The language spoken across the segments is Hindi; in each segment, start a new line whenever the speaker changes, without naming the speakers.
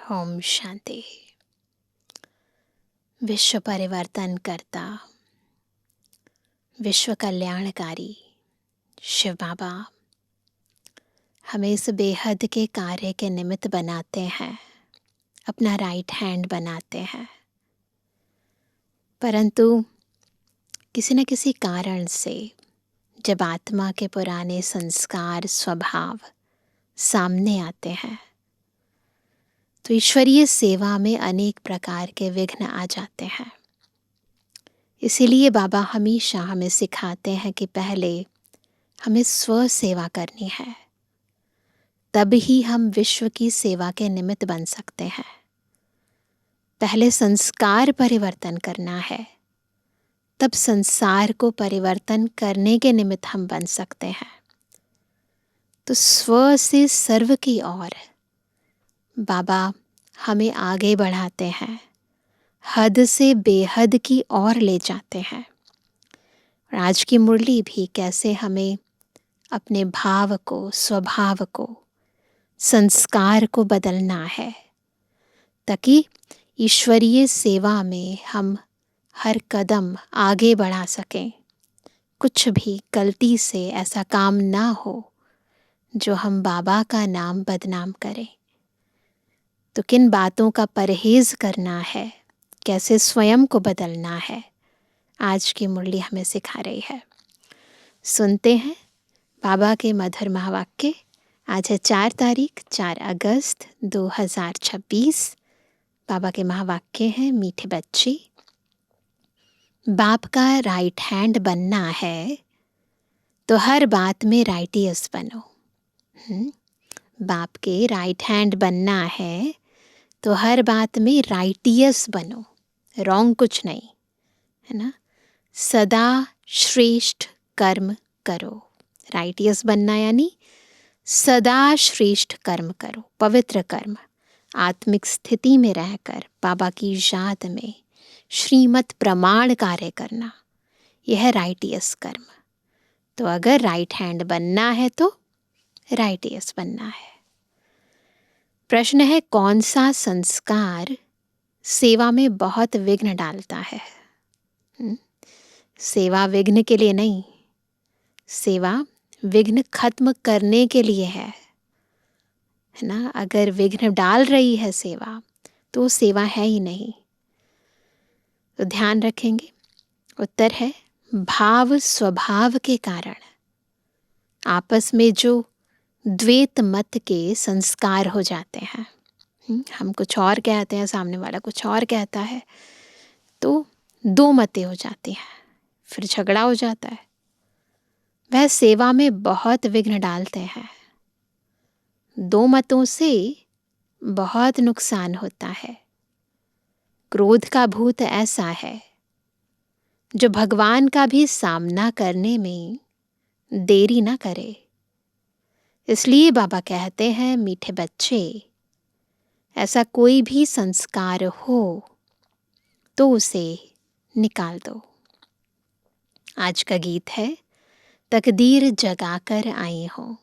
ओम शांति। विश्व परिवर्तन करता, विश्व कल्याणकारी शिव बाबा हमें इस बेहद के कार्य के निमित्त बनाते हैं, अपना राइट हैंड बनाते हैं। परंतु किसी न किसी कारण से जब आत्मा के पुराने संस्कार स्वभाव सामने आते हैं तो ईश्वरीय सेवा में अनेक प्रकार के विघ्न आ जाते हैं। इसीलिए बाबा हमेशा हमें सिखाते हैं कि पहले हमें स्व सेवा करनी है, तब ही हम विश्व की सेवा के निमित्त बन सकते हैं। पहले संस्कार परिवर्तन करना है, तब संसार को परिवर्तन करने के निमित्त हम बन सकते हैं। तो स्व से सर्व की ओर बाबा हमें आगे बढ़ाते हैं, हद से बेहद की ओर ले जाते हैं। और आज की मुरली भी कैसे हमें अपने भाव को, स्वभाव को, संस्कार को बदलना है, ताकि ईश्वरीय सेवा में हम हर कदम आगे बढ़ा सकें। कुछ भी गलती से ऐसा काम ना हो जो हम बाबा का नाम बदनाम करें। तो किन बातों का परहेज करना है, कैसे स्वयं को बदलना है, आज की मुरली हमें सिखा रही है। सुनते हैं बाबा के मधुर महावाक्य। आज है 4 अगस्त 2026। बाबा के महावाक्य हैं, मीठे बच्चे, बाप का राइट हैंड बनना है तो हर बात में राइटियस बनो। बाप के राइट हैंड बनना है तो हर बात में राइटियस बनो, रॉन्ग कुछ नहीं, है ना। सदा श्रेष्ठ कर्म करो। राइटियस बनना यानी सदा श्रेष्ठ कर्म करो, पवित्र कर्म, आत्मिक स्थिति में रहकर बाबा की याद में श्रीमत प्रमाण कार्य करना, यह है राइटियस कर्म। तो अगर राइट हैंड बनना है तो राइटियस बनना है। प्रश्न है, कौन सा संस्कार सेवा में बहुत विघ्न डालता है? सेवा विघ्न के लिए नहीं, सेवा विघ्न खत्म करने के लिए है ना। अगर विघ्न डाल रही है सेवा तो सेवा है ही नहीं। तो ध्यान रखेंगे। उत्तर है भाव स्वभाव के कारण आपस में जो द्वैत मत के संस्कार हो जाते हैं। हम कुछ और कहते हैं, सामने वाला कुछ और कहता है, तो दो मतें हो जाती हैं, फिर झगड़ा हो जाता है। वह सेवा में बहुत विघ्न डालते हैं। दो मतों से बहुत नुकसान होता है। क्रोध का भूत ऐसा है जो भगवान का भी सामना करने में देरी ना करे। इसलिए बाबा कहते हैं, मीठे बच्चे, ऐसा कोई भी संस्कार हो तो उसे निकाल दो। आज का गीत है, तकदीर जगाकर आई हो।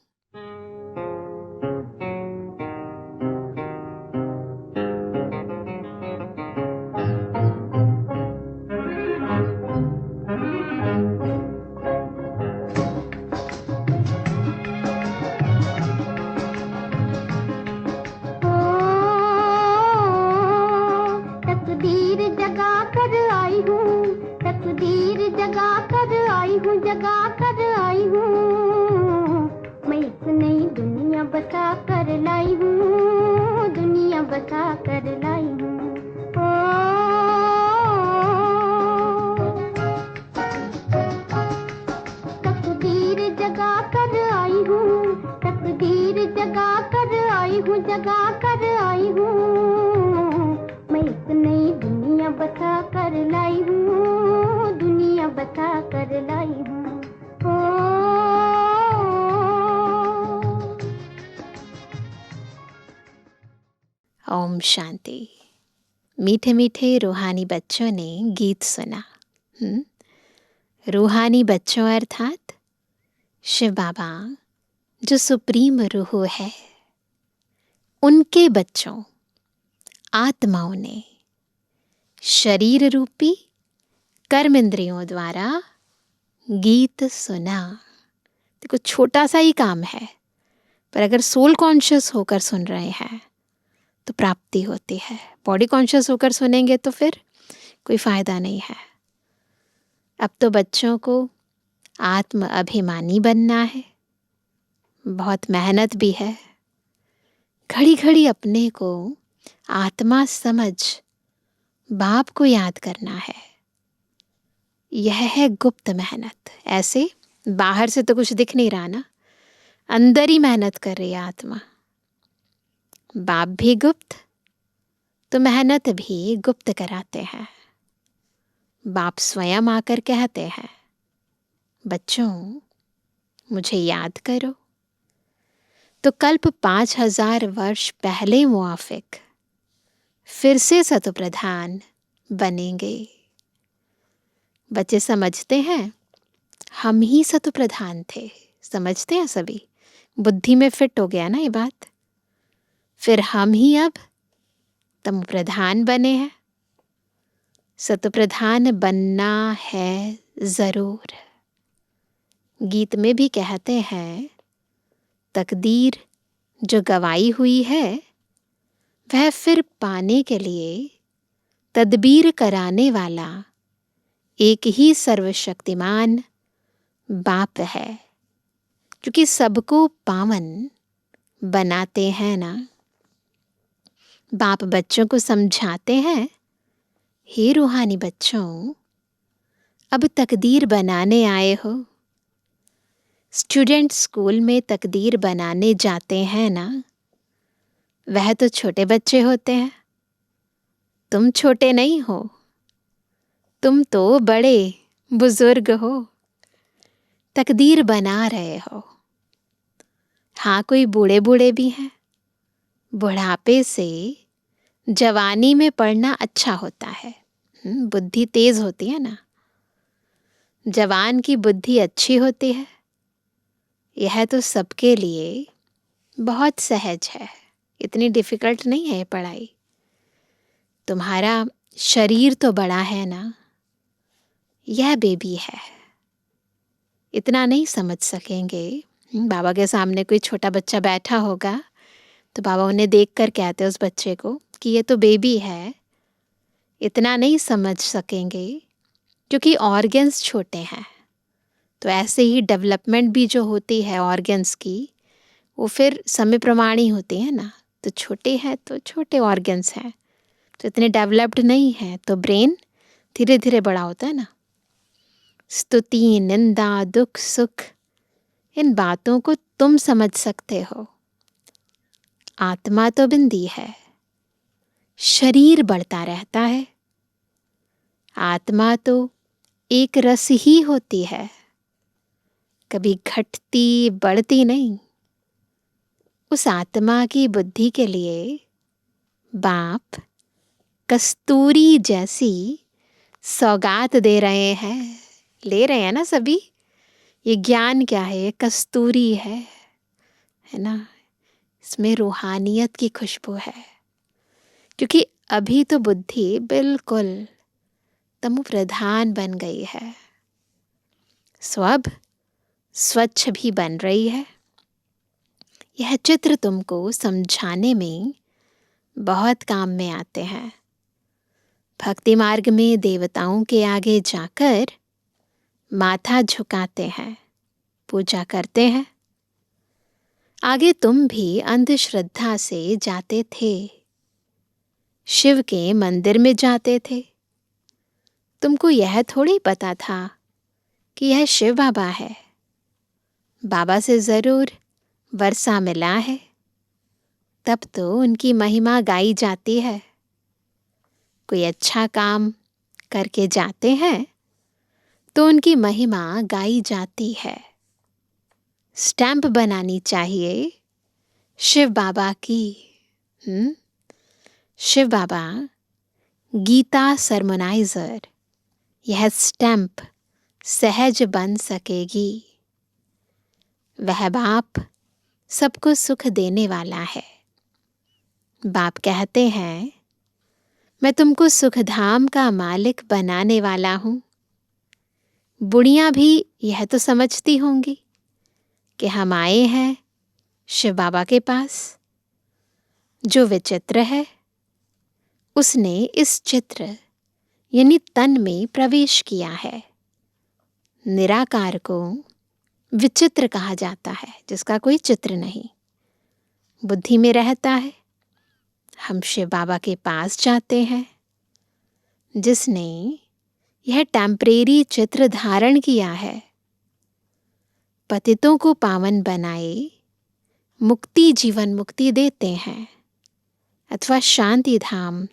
जगा कर आई हूँ, मैं एक नई दुनिया बसा कर लाई हूँ, दुनिया बसा कर लाई हूँ। तकदीर जगा कर आई हूँ, तकदीर जगा कर आई हूँ, जगा कर आई हूँ, मैं एक नई दुनिया बसा कर लाई हूँ, दुनिया बसा कर लाई हूँ।
ओम शांति। मीठे मीठे रूहानी बच्चों ने गीत सुना। रूहानी बच्चों अर्थात शिव बाबा जो सुप्रीम रूह है, उनके बच्चों आत्माओं ने शरीर रूपी कर्म इंद्रियों द्वारा गीत सुना। देखो छोटा सा ही काम है, पर अगर सोल कॉन्शियस होकर सुन रहे हैं तो प्राप्ति होती है। बॉडी कॉन्शियस होकर सुनेंगे तो फिर कोई फायदा नहीं है। अब तो बच्चों को आत्म अभिमानी बनना है, बहुत मेहनत भी है। घड़ी घड़ी अपने को आत्मा समझ बाप को याद करना है। यह है गुप्त मेहनत। ऐसे बाहर से तो कुछ दिख नहीं रहा ना, अंदर ही मेहनत कर रही है आत्मा। बाप भी गुप्त तो मेहनत भी गुप्त कराते हैं। बाप स्वयं आकर कहते हैं, बच्चों मुझे याद करो, तो कल्प 5000 वर्ष पहले मुआफिक फिर से सतोप्रधान बनेंगे। बच्चे समझते हैं हम ही सतोप्रधान थे, समझते हैं सभी, बुद्धि में फिट हो गया ना ये बात। फिर हम ही अब तमो प्रधान बने हैं। सतोप्रधान बनना है जरूर। गीत में भी कहते हैं, तकदीर जो गवाई हुई है वह फिर पाने के लिए तदबीर कराने वाला एक ही सर्वशक्तिमान बाप है, क्योंकि सबको पावन बनाते हैं ना। बाप बच्चों को समझाते हैं, हे रूहानी बच्चों, अब तकदीर बनाने आए हो। स्टूडेंट स्कूल में तकदीर बनाने जाते हैं ना, वह तो छोटे बच्चे होते हैं। तुम छोटे नहीं हो, तुम तो बड़े बुजुर्ग हो, तकदीर बना रहे हो। हाँ, कोई बूढ़े बूढ़े भी हैं। बुढ़ापे से जवानी में पढ़ना अच्छा होता है, बुद्धि तेज होती है ना। जवान की बुद्धि अच्छी होती है, यह तो सबके लिए बहुत सहज है, इतनी डिफिकल्ट नहीं है ये पढ़ाई। तुम्हारा शरीर तो बड़ा है ना, यह बेबी है, इतना नहीं समझ सकेंगे। बाबा के सामने कोई छोटा बच्चा बैठा होगा तो बाबा उन्हें देख कर कहते उस बच्चे को कि ये तो बेबी है, इतना नहीं समझ सकेंगे क्योंकि ऑर्गन्स छोटे हैं। तो ऐसे ही डेवलपमेंट भी जो होती है ऑर्गन्स की, वो फिर समय प्रमाणी होती है ना। तो छोटे हैं तो छोटे ऑर्गन्स हैं, तो इतने डेवलप्ड नहीं हैं, तो ब्रेन धीरे धीरे बड़ा होता है ना। स्तुति, निंदा, दुख, सुख, इन बातों को तुम समझ सकते हो। आत्मा तो बिंदी है, शरीर बढ़ता रहता है। आत्मा तो एक रस ही होती है, कभी घटती बढ़ती नहीं। उस आत्मा की बुद्धि के लिए बाप कस्तूरी जैसी सौगात दे रहे हैं, ले रहे हैं ना सभी। ये ज्ञान क्या है? ये कस्तूरी है ना। इसमें रूहानियत की खुशबू है, क्योंकि अभी तो बुद्धि बिल्कुल तमो प्रधान बन गई है, सो अब स्वच्छ भी बन रही है। यह चित्र तुमको समझाने में बहुत काम में आते हैं। भक्ति मार्ग में देवताओं के आगे जाकर माथा झुकाते हैं, पूजा करते हैं। आगे तुम भी अंधश्रद्धा से जाते थे, शिव के मंदिर में जाते थे। तुमको यह थोड़ी पता था कि यह शिव बाबा है। बाबा से जरूर वर्षा मिला है, तब तो उनकी महिमा गाई जाती है। कोई अच्छा काम करके जाते हैं तो उनकी महिमा गाई जाती है। स्टैंप बनानी चाहिए शिव बाबा की। शिव बाबा गीता सरमोनाइजर, यह स्टैंप सहज बन सकेगी। वह बाप सबको सुख देने वाला है। बाप कहते हैं, मैं तुमको सुखधाम का मालिक बनाने वाला हूँ। बुढ़ियाँ भी यह तो समझती होंगी कि हम आए हैं शिव बाबा के पास। जो विचित्र है, उसने इस चित्र यानी तन में प्रवेश किया है। निराकार को विचित्र कहा जाता है, जिसका कोई चित्र नहीं, बुद्धि में रहता है। हम शिव बाबा के पास जाते हैं, जिसने यह टेम्परेरी चित्र धारण किया है। पतितों को पावन बनाए मुक्ति जीवन मुक्ति देते हैं, अथवा शांति धाम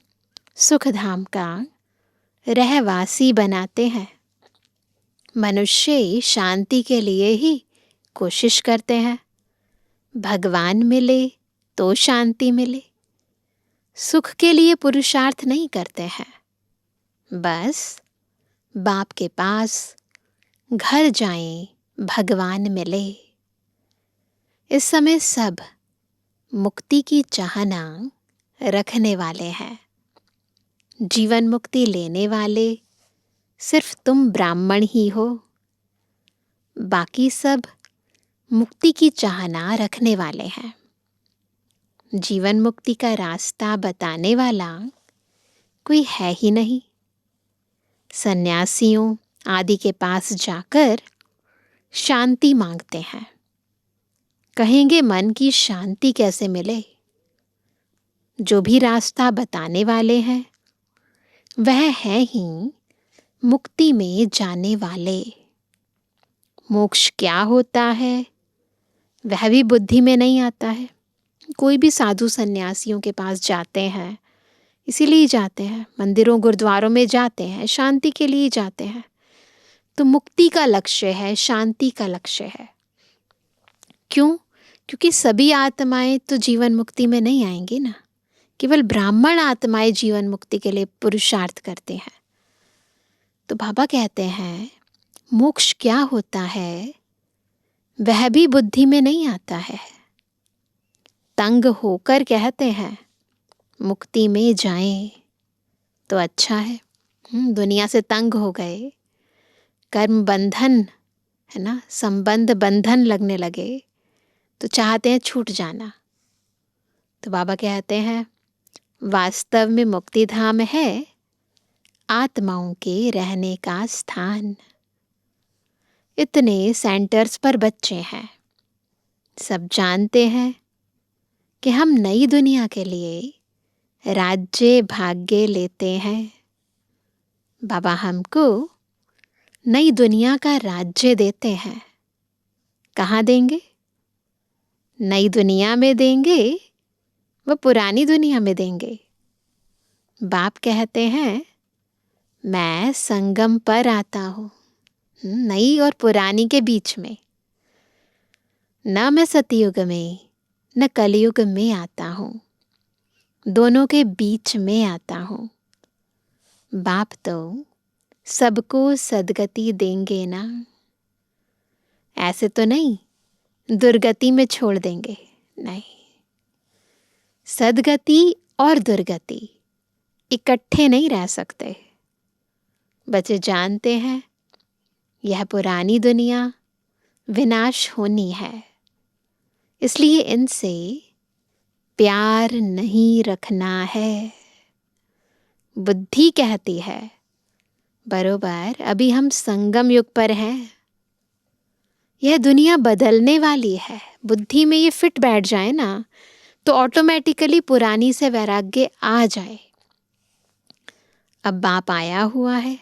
सुख धाम का रहवासी बनाते हैं। मनुष्य शांति के लिए ही कोशिश करते हैं। भगवान मिले तो शांति मिले, सुख के लिए पुरुषार्थ नहीं करते हैं। बस बाप के पास घर जाएं, भगवान मिले। इस समय सब मुक्ति की चाहना रखने वाले हैं। जीवन मुक्ति लेने वाले सिर्फ तुम ब्राह्मण ही हो, बाकी सब मुक्ति की चाहना रखने वाले हैं। जीवन मुक्ति का रास्ता बताने वाला कोई है ही नहीं। सन्यासियों आदि के पास जाकर शांति मांगते हैं। कहेंगे मन की शांति कैसे मिले? जो भी रास्ता बताने वाले हैं वह है ही मुक्ति में जाने वाले। मोक्ष क्या होता है वह भी बुद्धि में नहीं आता है। कोई भी साधु सन्यासियों के पास जाते हैं, इसीलिए जाते हैं, मंदिरों गुरुद्वारों में जाते हैं, शांति के लिए जाते हैं। तो मुक्ति का लक्ष्य है, शांति का लक्ष्य है। क्यों? क्योंकि सभी आत्माएं तो जीवन मुक्ति में नहीं आएंगी ना। केवल ब्राह्मण आत्माएं जीवन मुक्ति के लिए पुरुषार्थ करते हैं। तो बाबा कहते हैं मोक्ष क्या होता है वह भी बुद्धि में नहीं आता है। तंग होकर कहते हैं मुक्ति में जाएं तो अच्छा है। दुनिया से तंग हो गए, कर्म बंधन है ना, संबंध बंधन लगने लगे तो चाहते हैं छूट जाना। तो बाबा कहते हैं वास्तव में मुक्ति धाम है आत्माओं के रहने का स्थान। इतने सेंटर्स पर बच्चे हैं, सब जानते हैं कि हम नई दुनिया के लिए राज्य भाग्य लेते हैं। बाबा हमको नई दुनिया का राज्य देते हैं। कहाँ देंगे? नई दुनिया में देंगे, वो पुरानी दुनिया में देंगे। बाप कहते हैं मैं संगम पर आता हूँ, नई और पुरानी के बीच में। न मैं सतयुग में न कलयुग में आता हूँ, दोनों के बीच में आता हूँ। बाप तो सबको सदगति देंगे ना, ऐसे तो नहीं दुर्गति में छोड़ देंगे, नहीं। सदगति और दुर्गति इकट्ठे नहीं रह सकते। बच्चे जानते हैं यह पुरानी दुनिया विनाश होनी है, इसलिए इनसे प्यार नहीं रखना है। बुद्धि कहती है बरोबर अभी हम संगम युग पर हैं, यह दुनिया बदलने वाली है। बुद्धि में ये फिट बैठ जाए ना तो ऑटोमेटिकली पुरानी से वैराग्य आ जाए। अब बाप आया हुआ है।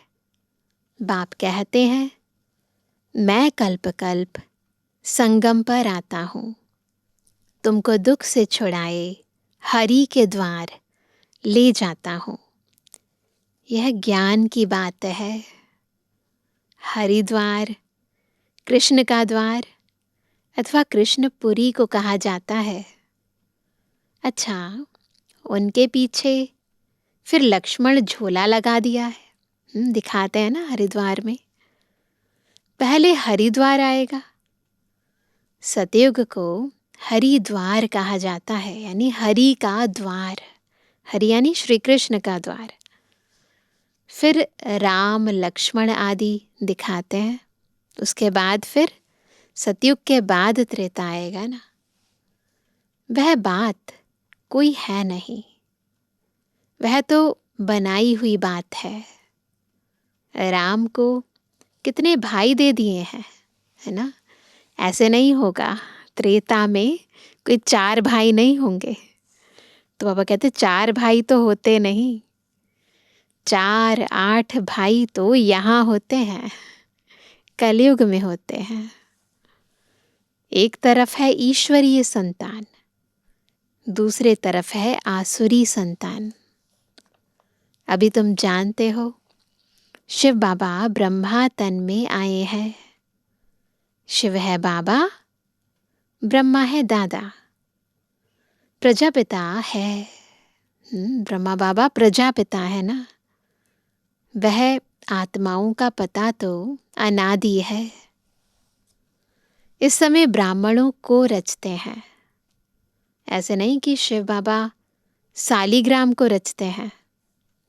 बाप कहते हैं मैं कल्प कल्प संगम पर आता हूँ, तुमको दुख से छुड़ाए हरि के द्वार ले जाता हूँ। यह ज्ञान की बात है। हरिद्वार कृष्ण का द्वार अथवा कृष्णपुरी को कहा जाता है। अच्छा, उनके पीछे फिर लक्ष्मण झोला लगा दिया है। दिखाते हैं ना हरिद्वार में। पहले हरिद्वार आएगा। सतयुग को हरिद्वार कहा जाता है, यानी हरि का द्वार, हरि यानी श्री कृष्ण का द्वार। फिर राम लक्ष्मण आदि दिखाते हैं। उसके बाद फिर सतयुग के बाद त्रेता आएगा ना। वह बात कोई है नहीं, वह तो बनाई हुई बात है। राम को कितने भाई दे दिए हैं, है ना। ऐसे नहीं होगा, त्रेता में कोई 4 भाई नहीं होंगे। तो बाबा कहते 4 भाई तो होते नहीं, 4 8 भाई तो यहाँ होते हैं, कलयुग में होते हैं। एक तरफ है ईश्वरीय संतान, दूसरे तरफ है आसुरी संतान। अभी तुम जानते हो शिव बाबा ब्रह्मा तन में आए हैं। शिव है बाबा, ब्रह्मा है दादा, प्रजापिता है। ब्रह्मा बाबा प्रजापिता है ना। वह आत्माओं का पता तो अनादि है। इस समय ब्राह्मणों को रचते हैं। ऐसे नहीं कि शिव बाबा सालीग्राम को रचते हैं,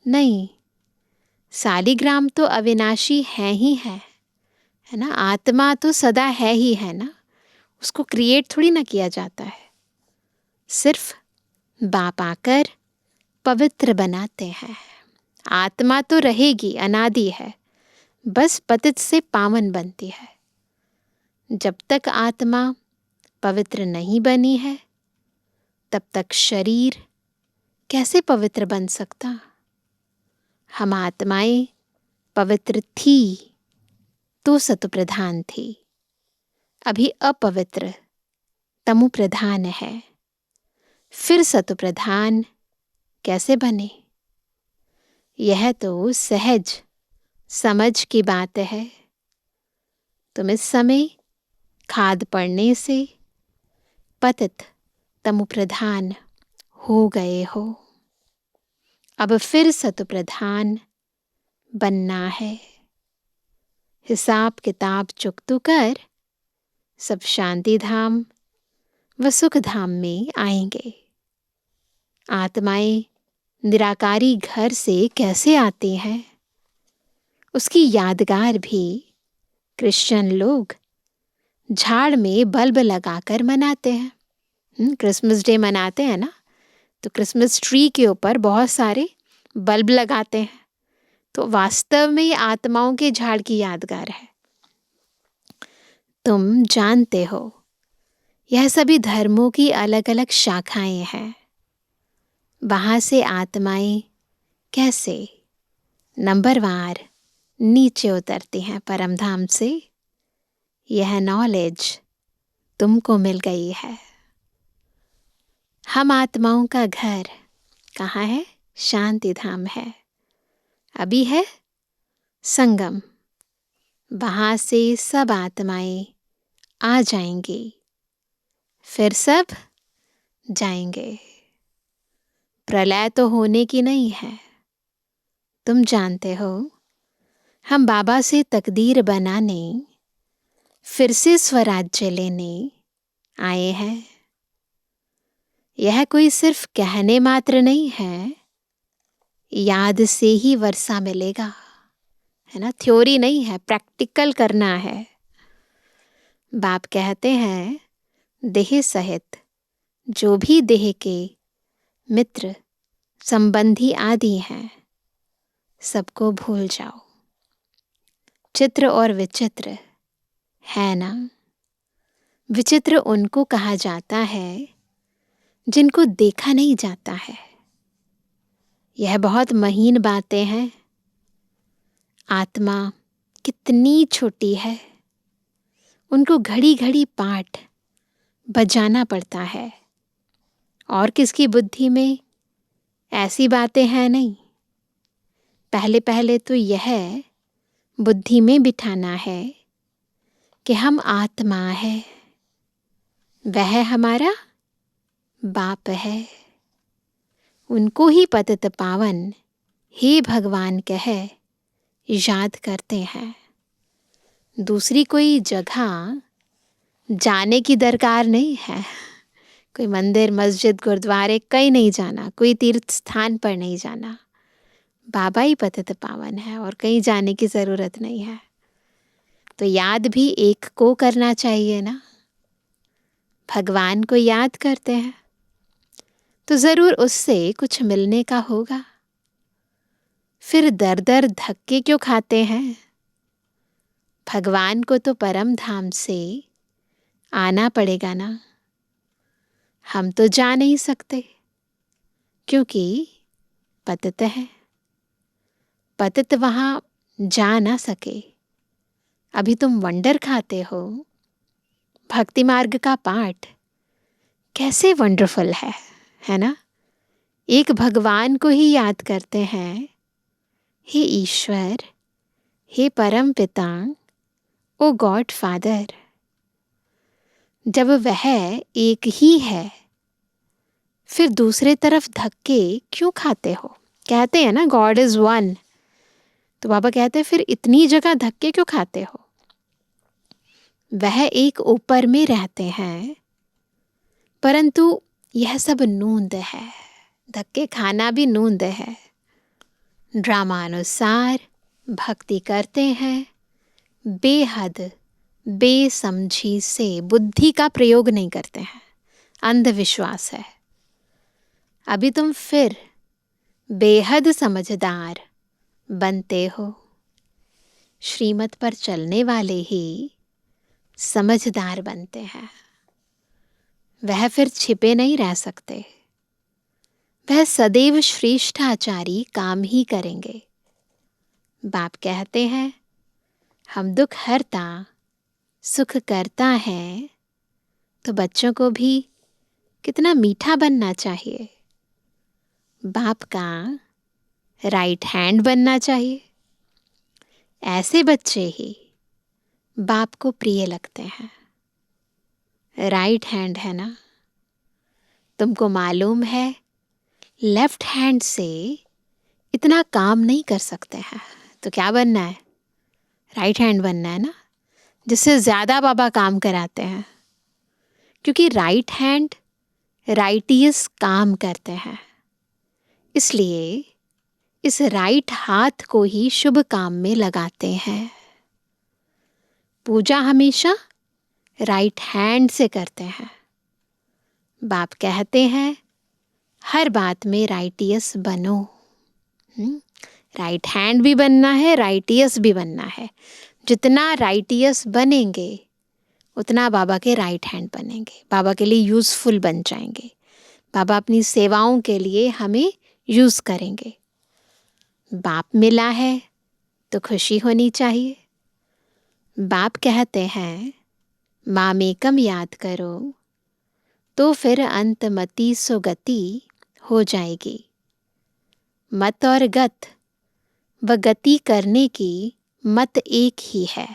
नहीं। सालीग्राम तो अविनाशी है ही है ना। आत्मा तो सदा है ही है ना, उसको क्रिएट थोड़ी ना किया जाता है। सिर्फ बाप आकर पवित्र बनाते हैं। आत्मा तो रहेगी, अनादि है, बस पतित से पावन बनती है। जब तक आत्मा पवित्र नहीं बनी है, तब तक शरीर कैसे पवित्र बन सकता। हम आत्माएं पवित्र थी तो सत्व प्रधान थी, अभी अपवित्र तमु प्रधान है। फिर सत्व प्रधान कैसे बने? यह तो सहज समझ की बात है। तुम इस समय खाद पड़ने से पतित तमु प्रधान हो गए हो। अब फिर सत्व प्रधान बनना है। हिसाब किताब चुकतू कर सब शांति धाम व सुख धाम में आएंगे। आत्माएं निराकारी घर से कैसे आती हैं, उसकी यादगार भी क्रिश्चियन लोग झाड़ में बल्ब लगाकर मनाते हैं। क्रिसमस डे मनाते हैं ना, तो क्रिसमस ट्री के ऊपर बहुत सारे बल्ब लगाते हैं। तो वास्तव में ये आत्माओं के झाड़ की यादगार है। तुम जानते हो यह सभी धर्मों की अलग अलग शाखाएं हैं। वहां से आत्माएं कैसे नंबरवार नीचे उतरती हैं परमधाम से। यह नॉलेज तुमको मिल गई है। हम आत्माओं का घर कहाँ है? शांति धाम है। अभी है संगम, वहां से सब आत्माएं आ जाएंगी, फिर सब जाएंगे। प्रलय तो होने की नहीं है। तुम जानते हो हम बाबा से तकदीर बनाने, फिर से स्वराज्य लेने आए हैं। यह कोई सिर्फ कहने मात्र नहीं है, याद से ही वर्षा मिलेगा, है ना। थ्योरी नहीं है, प्रैक्टिकल करना है। बाप कहते हैं देह सहित जो भी देह के मित्र संबंधी आदि हैं, सबको भूल जाओ। चित्र और विचित्र है ना। विचित्र उनको कहा जाता है जिनको देखा नहीं जाता है। यह बहुत महीन बातें हैं। आत्मा कितनी छोटी है, उनको घड़ी घड़ी पाठ बजाना पड़ता है। और किसकी बुद्धि में ऐसी बातें हैं नहीं। पहले पहले तो यह बुद्धि में बिठाना है कि हम आत्मा है, वह हमारा बाप है। उनको ही पतित पावन हे भगवान कह याद करते हैं। दूसरी कोई जगह जाने की दरकार नहीं है, कोई मंदिर, मस्जिद, गुरुद्वारे कहीं नहीं जाना, कोई तीर्थ स्थान पर नहीं जाना। बाबा ही पतित पावन है और कहीं जाने की ज़रूरत नहीं है। तो याद भी एक को करना चाहिए ना। भगवान को याद करते हैं तो ज़रूर उससे कुछ मिलने का होगा। फिर दर दर धक्के क्यों खाते हैं? भगवान को तो परम धाम से आना पड़ेगा ना। हम तो जा नहीं सकते क्योंकि पतित है। पतित वहाँ जा ना सके। अभी तुम वंडर खाते हो। भक्ति मार्ग का पाठ कैसे वंडरफुल है ना। एक भगवान को ही याद करते हैं, हे ईश्वर, हे परम पिता, ओ गॉड फादर। जब वह एक ही है फिर दूसरे तरफ धक्के क्यों खाते हो? कहते हैं ना गॉड इज वन, तो बाबा कहते हैं फिर इतनी जगह धक्के क्यों खाते हो? वह एक ऊपर में रहते हैं, परंतु यह सब नूंद है। धक्के खाना भी नूंद है। ड्रामानुसार भक्ति करते हैं, बेहद बेसमझी से बुद्धि का प्रयोग नहीं करते हैं। अंधविश्वास है। अभी तुम फिर बेहद समझदार बनते हो। श्रीमत पर चलने वाले ही समझदार बनते हैं। वह फिर छिपे नहीं रह सकते। वह सदैव श्रेष्ठाचारी काम ही करेंगे। बाप कहते हैं हम दुख हरता सुख करता है, तो बच्चों को भी कितना मीठा बनना चाहिए। बाप का राइट हैंड बनना चाहिए। ऐसे बच्चे ही बाप को प्रिय लगते हैं। राइट हैंड है ना। तुमको मालूम है लेफ्ट हैंड से इतना काम नहीं कर सकते हैं, तो क्या बनना है? राइट हैंड बनना है ना, जिससे ज़्यादा बाबा काम कराते हैं। क्योंकि राइट हैंड राइटियस काम करते हैं। इसलिए इस राइट हाथ को ही शुभ काम में लगाते हैं। पूजा हमेशा राइट हैंड से करते हैं। बाप कहते हैं हर बात में राइटियस बनो। राइट हैंड भी बनना है, राइटियस भी बनना है। जितना राइटियस बनेंगे उतना बाबा के राइट हैंड बनेंगे, बाबा के लिए यूज़फुल बन जाएंगे। बाबा अपनी सेवाओं के लिए हमें यूज़ करेंगे। बाप मिला है तो खुशी होनी चाहिए। बाप कहते हैं मामेकम याद करो तो फिर अंतमति सुगति हो जाएगी। मत और गत व गति करने की मत एक ही है।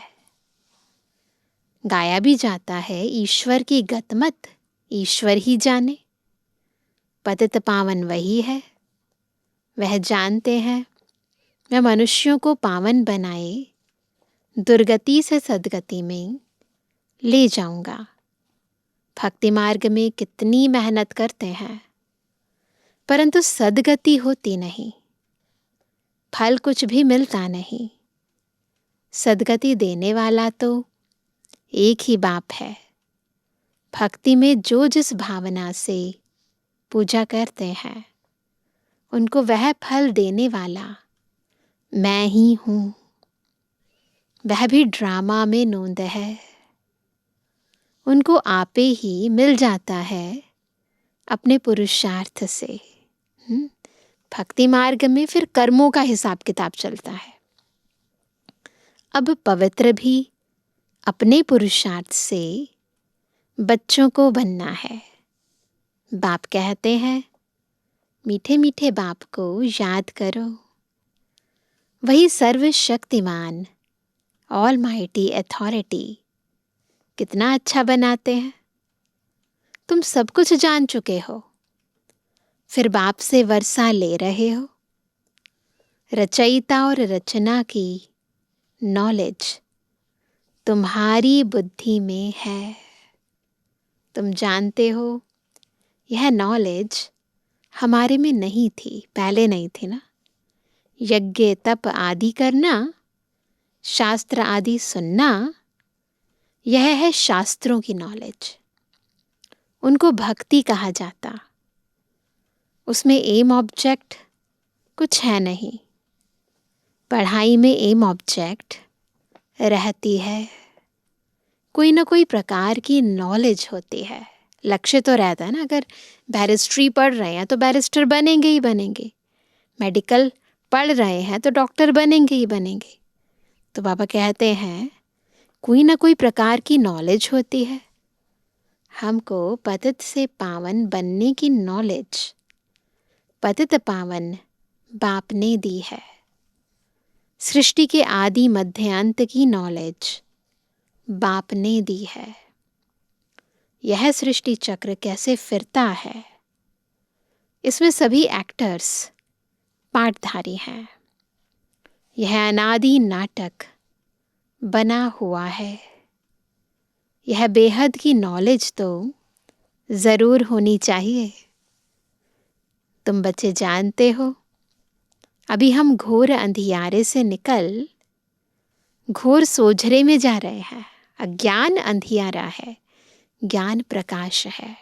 गाया भी जाता है ईश्वर की गत मत ईश्वर ही जाने। पतित पावन वही है। वह जानते हैं मैं मनुष्यों को पावन बनाए दुर्गति से सदगति में ले जाऊंगा। भक्ति मार्ग में कितनी मेहनत करते हैं, परंतु सदगति होती नहीं। फल कुछ भी मिलता नहीं। सदगति देने वाला तो एक ही बाप है। भक्ति में जो जिस भावना से पूजा करते हैं उनको वह फल देने वाला मैं ही हूँ। वह भी ड्रामा में नोंद है। उनको आपे ही मिल जाता है अपने पुरुषार्थ से। भक्ति मार्ग में फिर कर्मों का हिसाब किताब चलता है। अब पवित्र भी अपने पुरुषार्थ से बच्चों को बनना है। बाप कहते हैं मीठे मीठे बाप को याद करो। वही सर्वशक्तिमान ऑल माइटी अथॉरिटी कितना अच्छा बनाते हैं। तुम सब कुछ जान चुके हो, फिर बाप से वर्षा ले रहे हो। रचयिता और रचना की नॉलेज तुम्हारी बुद्धि में है। तुम जानते हो यह नॉलेज हमारे में नहीं थी, पहले नहीं थी ना। यज्ञ तप आदि करना, शास्त्र आदि सुनना, यह है शास्त्रों की नॉलेज। उनको भक्ति कहा जाता। उसमें एम ऑब्जेक्ट कुछ है नहीं। पढ़ाई में एम ऑब्जेक्ट रहती है, कोई ना कोई प्रकार की नॉलेज होती है। लक्ष्य तो रहता है ना, अगर बैरिस्ट्री पढ़ रहे हैं तो बैरिस्टर बनेंगे ही बनेंगे, मेडिकल पढ़ रहे हैं तो डॉक्टर बनेंगे ही बनेंगे। तो बाबा कहते हैं कोई ना कोई प्रकार की नॉलेज होती है। हमको पतित से पावन बनने की नॉलेज पतित पावन बाप ने दी है। सृष्टि के आदि मध्य अंत की नॉलेज बाप ने दी है। यह सृष्टि चक्र कैसे फिरता है, इसमें सभी एक्टर्स पाठधारी हैं। यह अनादि नाटक बना हुआ है। यह बेहद की नॉलेज तो जरूर होनी चाहिए। तुम बच्चे जानते हो, अभी हम घोर अंधियारे से निकल घोर सोझरे में जा रहे हैं। अज्ञान अंधियारा है, ज्ञान प्रकाश है।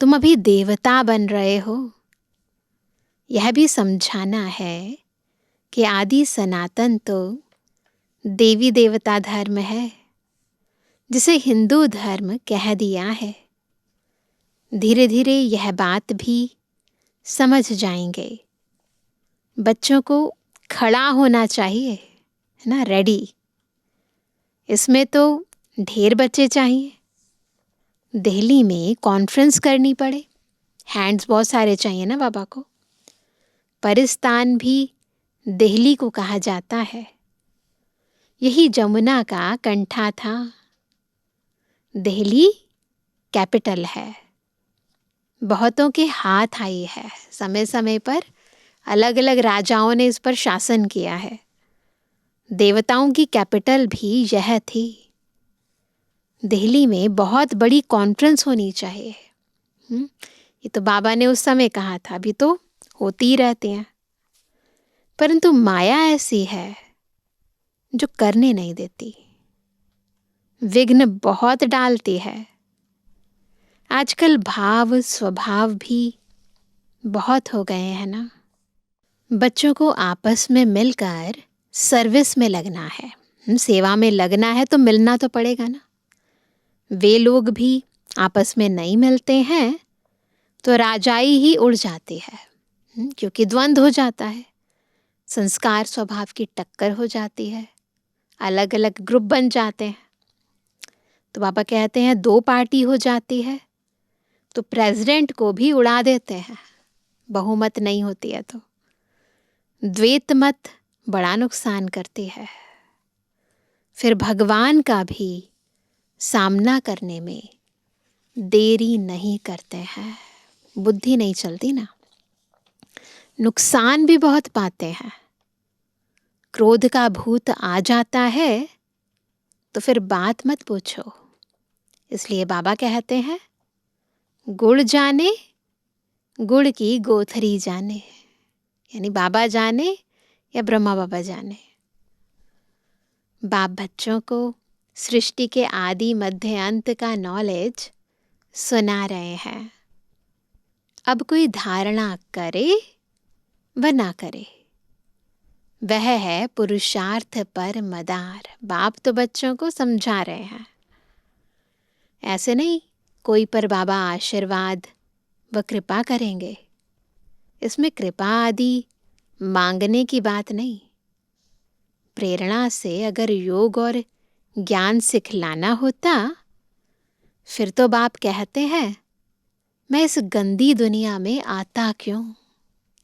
तुम अभी देवता बन रहे हो। यह भी समझाना है कि आदि सनातन तो देवी देवता धर्म है, जिसे हिंदू धर्म कह दिया है। धीरे धीरे यह बात भी समझ जाएंगे। बच्चों को खड़ा होना चाहिए, है ना, रेडी। इसमें तो ढेर बच्चे चाहिए। दिल्ली में कॉन्फ्रेंस करनी पड़े, हैंड्स बहुत सारे चाहिए ना बाबा को। परिस्तान भी दिल्ली को कहा जाता है। यही जमुना का कंठा था। दिल्ली कैपिटल है। बहुतों के हाथ आई है। समय समय पर अलग अलग राजाओं ने इस पर शासन किया है। देवताओं की कैपिटल भी यह थी। दिल्ली में बहुत बड़ी कॉन्फ्रेंस होनी चाहिए। ये तो बाबा ने उस समय कहा था, अभी तो होती ही रहते हैं। परंतु माया ऐसी है जो करने नहीं देती, विघ्न बहुत डालती है। आजकल भाव स्वभाव भी बहुत हो गए हैं ना। बच्चों को आपस में मिलकर सर्विस में लगना है, सेवा में लगना है, तो मिलना तो पड़ेगा ना। वे लोग भी आपस में नहीं मिलते हैं तो राजाई ही उड़ जाती है, क्योंकि द्वंद्व हो जाता है, संस्कार स्वभाव की टक्कर हो जाती है, अलग अलग ग्रुप बन जाते हैं। तो बाबा कहते हैं 2 पार्टी हो जाती है तो प्रेसिडेंट को भी उड़ा देते हैं, बहुमत नहीं होती है तो। द्वैत मत बड़ा नुकसान करती है। फिर भगवान का भी सामना करने में देरी नहीं करते हैं, बुद्धि नहीं चलती ना। नुकसान भी बहुत पाते हैं। क्रोध का भूत आ जाता है तो फिर बात मत पूछो। इसलिए बाबा कहते हैं गुड़ जाने गुड़ की गोथरी जाने, यानी बाबा जाने या ब्रह्मा बाबा जाने। बाप बच्चों को सृष्टि के आदि मध्य अंत का नॉलेज सुना रहे हैं। अब कोई धारणा करे व ना करे, वह है पुरुषार्थ पर मदार। बाप तो बच्चों को समझा रहे हैं। ऐसे नहीं कोई पर बाबा आशीर्वाद व कृपा करेंगे। इसमें कृपा आदि मांगने की बात नहीं। प्रेरणा से अगर योग और ज्ञान सिखलाना होता, फिर तो बाप कहते हैं मैं इस गंदी दुनिया में आता क्यों।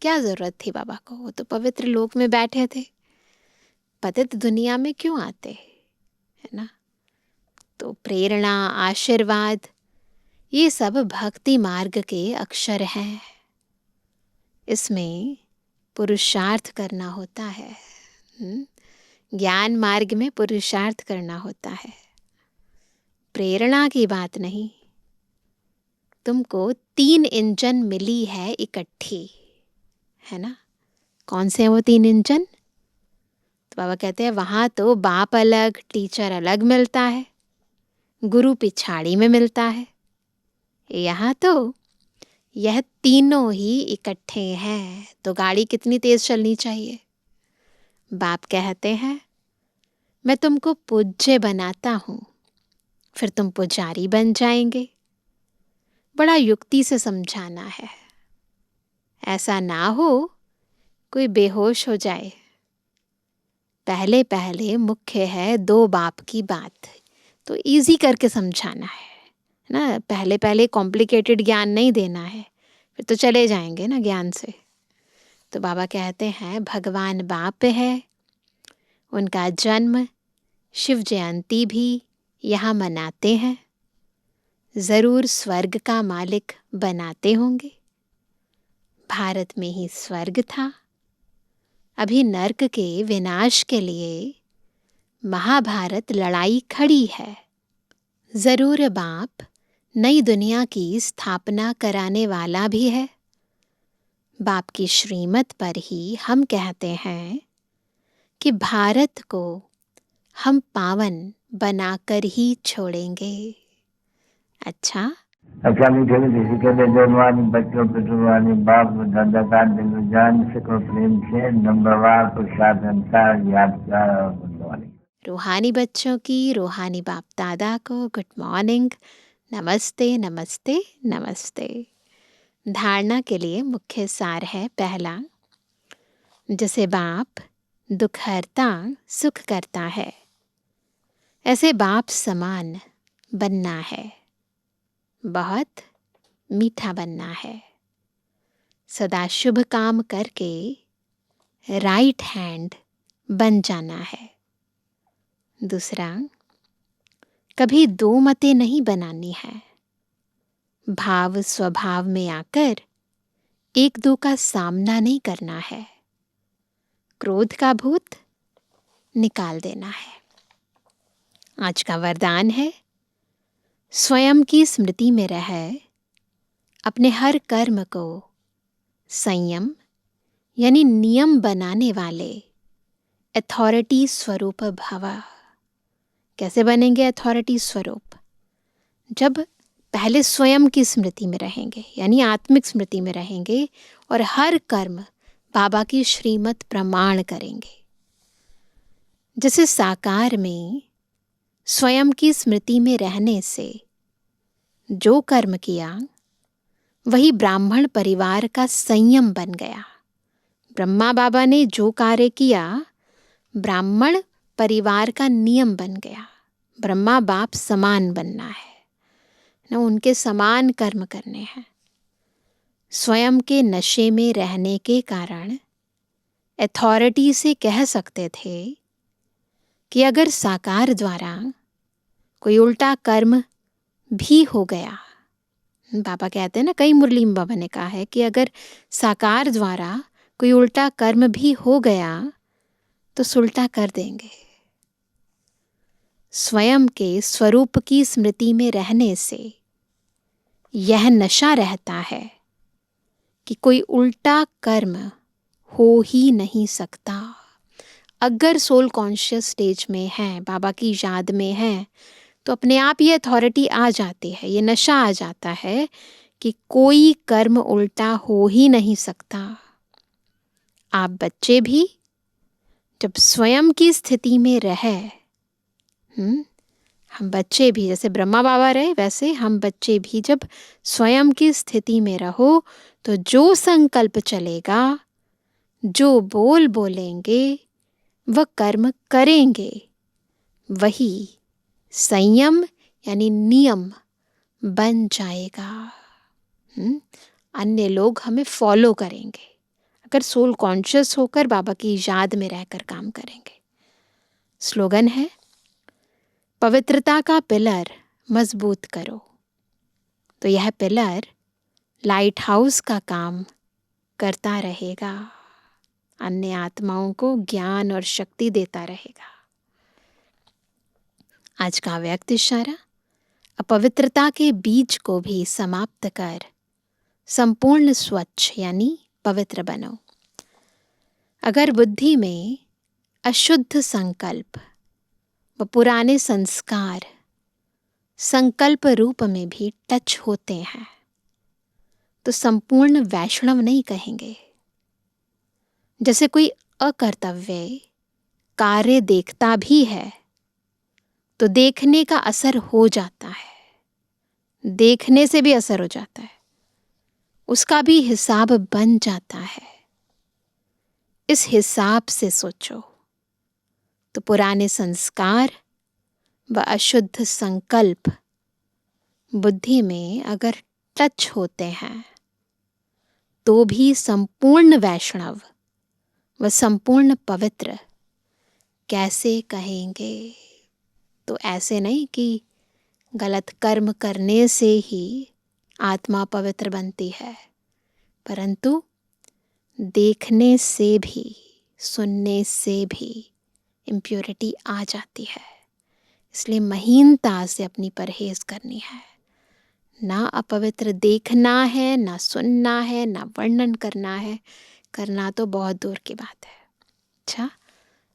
क्या जरूरत थी बाबा को, वो तो पवित्र लोक में बैठे थे, पतित दुनिया में क्यों आते, है ना। तो प्रेरणा आशीर्वाद ये सब भक्ति मार्ग के अक्षर हैं। इसमें पुरुषार्थ करना होता है। ज्ञान मार्ग में पुरुषार्थ करना होता है, प्रेरणा की बात नहीं। तुमको 3 इंजन मिली है इकट्ठी, है ना। कौन से हैं वो 3 इंजन? तो बाबा कहते हैं वहाँ तो बाप अलग टीचर अलग मिलता है, गुरु पिछाड़ी में मिलता है। यहाँ तो यह तीनों ही इकट्ठे हैं, तो गाड़ी कितनी तेज चलनी चाहिए। बाप कहते हैं मैं तुमको पूज्य बनाता हूँ, फिर तुम पुजारी बन जाएंगे। बड़ा युक्ति से समझाना है, ऐसा ना हो कोई बेहोश हो जाए। पहले पहले मुख्य है 2 बाप की बात, तो इजी करके समझाना है ना। पहले पहले कॉम्प्लिकेटेड ज्ञान नहीं देना है, फिर तो चले जाएंगे ना ज्ञान से। तो बाबा कहते हैं भगवान बाप है, उनका जन्म शिव जयंती भी यहाँ मनाते हैं। ज़रूर स्वर्ग का मालिक बनाते होंगे। भारत में ही स्वर्ग था, अभी नर्क के विनाश के लिए महाभारत लड़ाई खड़ी है। ज़रूर बाप नई दुनिया की स्थापना कराने वाला भी है। बाप की श्रीमत पर ही हम कहते हैं कि भारत को हम पावन बनाकर ही छोड़ेंगे। अच्छा,
मीठे मीठे सिकंदर जवानी बच्चों पे जुबानी बाप दादा का दिल जान सको प्रेम से नंबरवार प्रसाद अंसार यादगार और बुलवानी।
रूहानी बच्चों की रूहानी बाप दादा को गुड मॉर्निंग, नमस्ते नमस्ते नमस्ते। धारणा के लिए मुख्य सार है पहला, जैसे बाप दुख हरता सुख करता है, ऐसे बाप समान बनना है। बहुत मीठा बनना है, सदा शुभ काम करके राइट हैंड बन जाना है। दूसरा, कभी 2 मतें नहीं बनानी है। भाव स्वभाव में आकर 1-2 का सामना नहीं करना है। क्रोध का भूत निकाल देना है। आज का वरदान है, स्वयं की स्मृति में रह अपने हर कर्म को संयम यानी नियम बनाने वाले अथॉरिटी स्वरूप भव। कैसे बनेंगे अथॉरिटी स्वरूप? जब पहले स्वयं की स्मृति में रहेंगे, यानी आत्मिक स्मृति में रहेंगे और हर कर्म बाबा की श्रीमत प्रमाण करेंगे। जैसे साकार में स्वयं की स्मृति में रहने से जो कर्म किया वही ब्राह्मण परिवार का संयम बन गया। ब्रह्मा बाबा ने जो कार्य किया ब्राह्मण परिवार का नियम बन गया। ब्रह्मा बाप समान बनना है ना, उनके समान कर्म करने हैं। स्वयं के नशे में रहने के कारण अथॉरिटी से कह सकते थे कि अगर साकार द्वारा कोई उल्टा कर्म भी हो गया, बाबा कहते हैं ना, कई मुरली में बाबा ने कहा है कि अगर साकार द्वारा कोई उल्टा कर्म भी हो गया तो सुलटा कर देंगे। स्वयं के स्वरूप की स्मृति में रहने से यह नशा रहता है कि कोई उल्टा कर्म हो ही नहीं सकता। अगर सोल कॉन्शियस स्टेज में है, बाबा की याद में है, तो अपने आप ये अथॉरिटी आ जाती है, ये नशा आ जाता है कि कोई कर्म उल्टा हो ही नहीं सकता। आप बच्चे भी जब स्वयं की स्थिति में रहे, हम बच्चे भी जैसे ब्रह्मा बाबा रहे वैसे हम बच्चे भी जब स्वयं की स्थिति में रहो तो जो संकल्प चलेगा, जो बोल बोलेंगे, वह कर्म करेंगे, वही संयम यानी नियम बन जाएगा। अन्य लोग हमें फॉलो करेंगे अगर सोल कॉन्शियस होकर बाबा की याद में रहकर काम करेंगे। स्लोगन है, पवित्रता का पिलर मजबूत करो। तो यह पिलर लाइट हाउस का काम करता रहेगा, अन्य आत्माओं को ज्ञान और शक्ति देता रहेगा। आज का व्यक्त इशारा, अपवित्रता के बीज को भी समाप्त कर संपूर्ण स्वच्छ यानी पवित्र बनो। अगर बुद्धि में अशुद्ध संकल्प व पुराने संस्कार संकल्प रूप में भी टच होते हैं तो संपूर्ण वैष्णव नहीं कहेंगे। जैसे कोई अकर्तव्य कार्य देखता भी है तो देखने का असर हो जाता है, देखने से भी असर हो जाता है, उसका भी हिसाब बन जाता है। इस हिसाब से सोचो तो पुराने संस्कार व अशुद्ध संकल्प बुद्धि में अगर टच होते हैं तो भी संपूर्ण वैष्णव व संपूर्ण पवित्र कैसे कहेंगे? तो ऐसे नहीं कि गलत कर्म करने से ही आत्मा पवित्र बनती है, परंतु देखने से भी सुनने से भी इम्प्योरिटी आ जाती है। इसलिए महीनता से अपनी परहेज करनी है। ना अपवित्र देखना है, ना सुनना है, ना वर्णन करना है। करना तो बहुत दूर की बात है। अच्छा,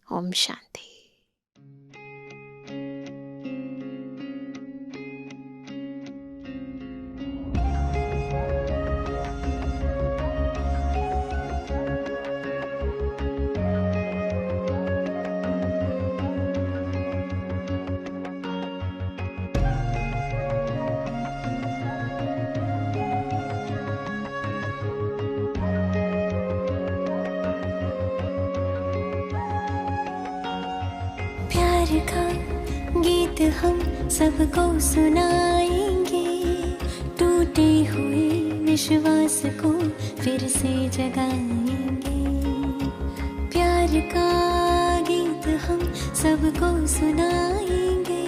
ओम शांति।
का गीत हम सबको सुनाएंगे, टूटे हुए विश्वास को फिर से जगाएंगे। प्यार का गीत हम सबको सुनाएंगे,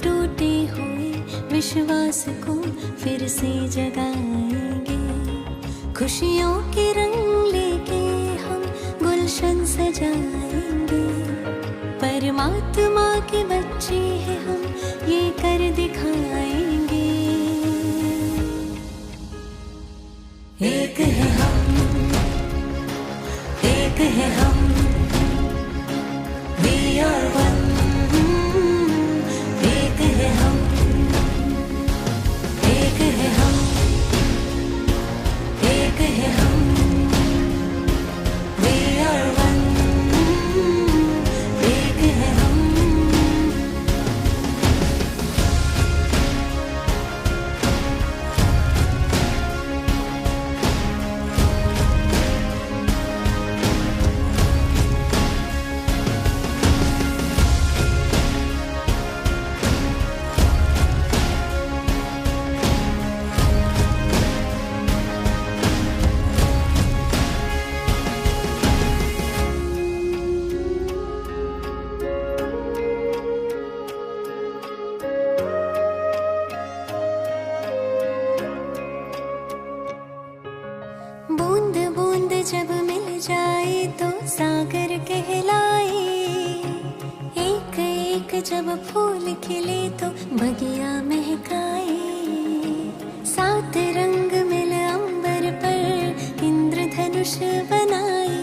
टूटे हुए विश्वास को फिर से जगाएंगे। खुशियों के रंग लेके हम गुलशन सजाएंगे। परमात्मा के बच्चे हैं हम, ये कर दिखाएंगे। एक है हम, एक है हम, we are one। एक है हम, एक है हम, एक है हम, we are one। जब मिल जाए तो सागर कहलाए, एक एक जब फूल खिले तो बगिया महकाए। सात रंग मिल अंबर पर इंद्रधनुष बनाए,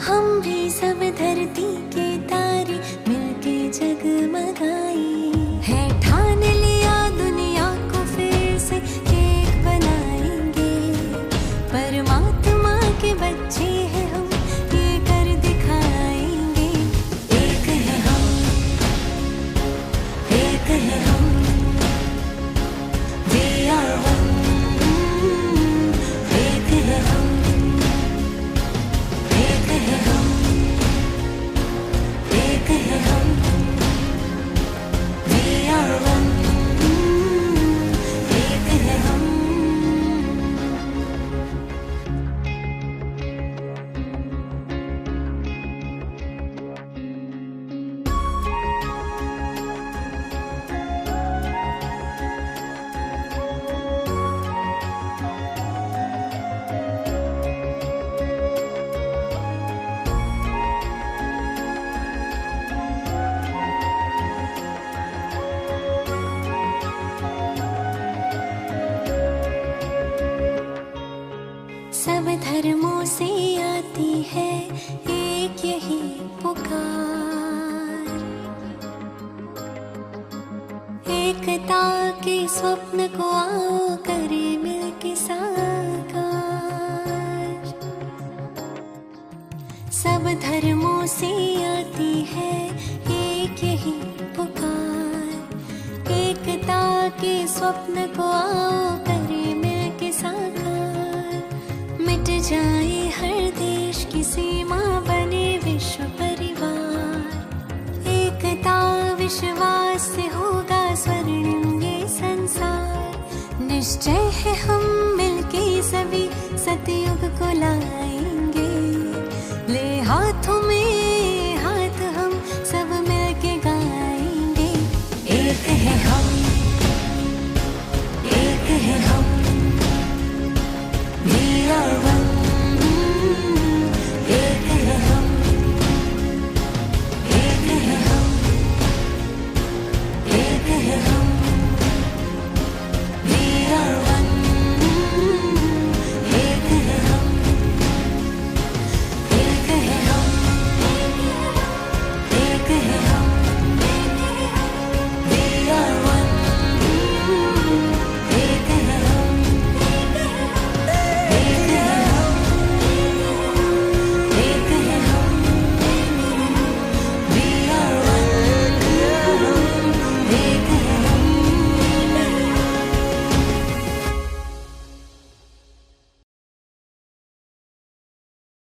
हम भी सब धरती के तारे मिलके जगमगाए। है ठान लिया दुनिया को फिर से एक बनाएंगे। परमात्मा के बच्चे हैं हम, ये कर दिखाएंगे। एक है हम, एक है हम, we are one। एक है हम, एक है हम, एक है हम, we स्वप्न को आओ करे मिलके साकार। सब धर्मों से आती है एक यही पुकार, एकता के स्वप्न को आओ करे मिलके साकार। मिट जाए हर देश की सीमा, बने विश्व परिवार, एकता विश्वास